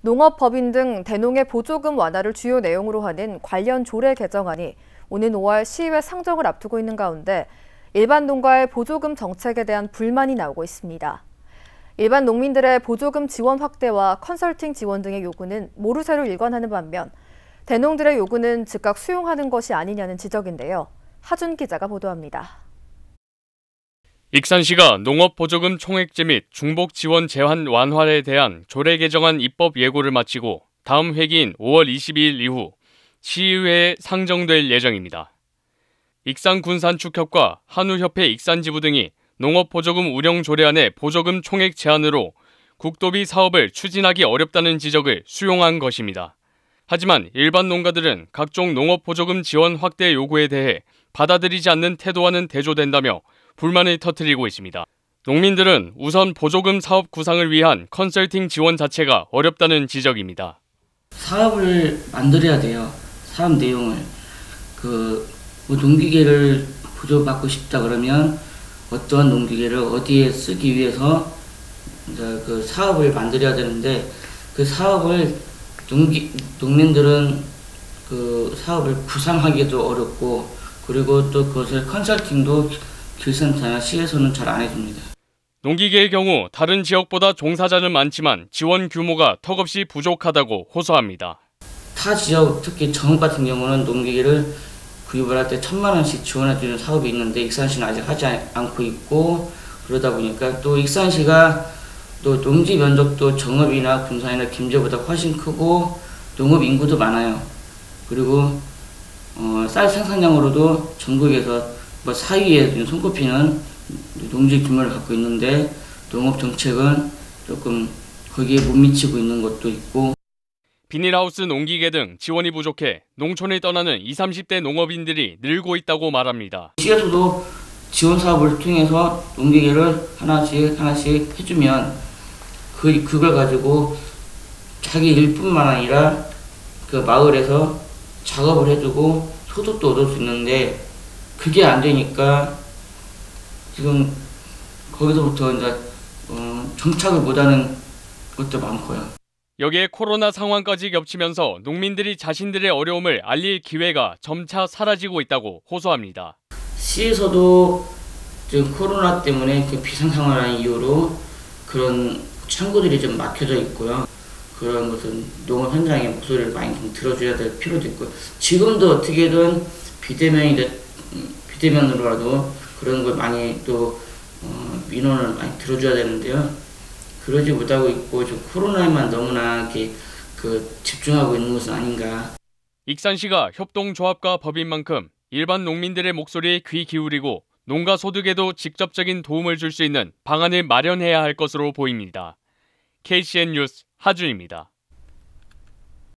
농업법인 등 대농의 보조금 완화를 주요 내용으로 하는 관련 조례 개정안이 오는 5월 시의회 상정을 앞두고 있는 가운데 일반 농가의 보조금 정책에 대한 불만이 나오고 있습니다. 일반 농민들의 보조금 지원 확대와 컨설팅 지원 등의 요구는 모르쇠로 일관하는 반면 대농들의 요구는 즉각 수용하는 것이 아니냐는 지적인데요. 하준 기자가 보도합니다. 익산시가 농업보조금 총액제 및 중복 지원 제한 완화에 대한 조례 개정안 입법 예고를 마치고 다음 회기인 5월 22일 이후 시의회에 상정될 예정입니다. 익산군산축협과 한우협회 익산지부 등이 농업보조금 운영 조례안의 보조금 총액 제한으로 국도비 사업을 추진하기 어렵다는 지적을 수용한 것입니다. 하지만 일반 농가들은 각종 농업보조금 지원 확대 요구에 대해 받아들이지 않는 태도와는 대조된다며 불만을 터뜨리고 있습니다. 농민들은 우선 보조금 사업 구상을 위한 컨설팅 지원 자체가 어렵다는 지적입니다. 사업을 만들어야 돼요. 사업 내용을. 농기계를 보조받고 싶다 그러면 어떠한 농기계를 어디에 쓰기 위해서 그 사업을 만들어야 되는데 그 사업을 농민들은 그 사업을 구상하기도 어렵고 그리고 또 그것을 컨설팅도 길센터나 시에서는 잘 안 해줍니다. 농기계의 경우 다른 지역보다 종사자는 많지만 지원 규모가 턱없이 부족하다고 호소합니다. 타 지역, 특히 전국 같은 경우는 농기계를 구입을 할 때 1,000만 원씩 지원해주는 사업이 있는데 익산시는 아직 하지 않고 있고 그러다 보니까 또 익산시가 또 농지 면적도 정읍이나 군산이나 김제보다 훨씬 크고 농업 인구도 많아요. 그리고 쌀 생산량으로도 전국에서 4위에 손꼽히는 농지 규모를 갖고 있는데 농업 정책은 조금 거기에 못 미치고 있는 것도 있고 비닐하우스 농기계 등 지원이 부족해 농촌을 떠나는 20, 30대 농업인들이 늘고 있다고 말합니다. 시에서도 지원 사업을 통해서 농기계를 하나씩 해주면 그걸 가지고 자기 일뿐만 아니라 그 마을에서 작업을 해주고 소득도 얻을 수 있는데 그게 안 되니까 지금 거기서부터 이제 정착을 못하는 것도 많고요. 여기에 코로나 상황까지 겹치면서 농민들이 자신들의 어려움을 알릴 기회가 점차 사라지고 있다고 호소합니다. 시에서도 지금 코로나 때문에 비상상황이라는 이유로 그런 창구들이 좀 막혀져 있고요. 그런 것은 농업 현장의 목소리를 많이 좀 들어줘야 될 필요도 있고 지금도 어떻게든 비대면으로라도 그런 걸 많이 또 민원을 많이 들어줘야 되는데요. 그러지 못하고 있고 좀 코로나에만 너무나 이렇게 집중하고 있는 것은 아닌가. 익산시가 협동조합과 법인 만큼 일반 농민들의 목소리에 귀 기울이고 농가 소득에도 직접적인 도움을 줄 수 있는 방안을 마련해야 할 것으로 보입니다. KCN 뉴스 하준입니다.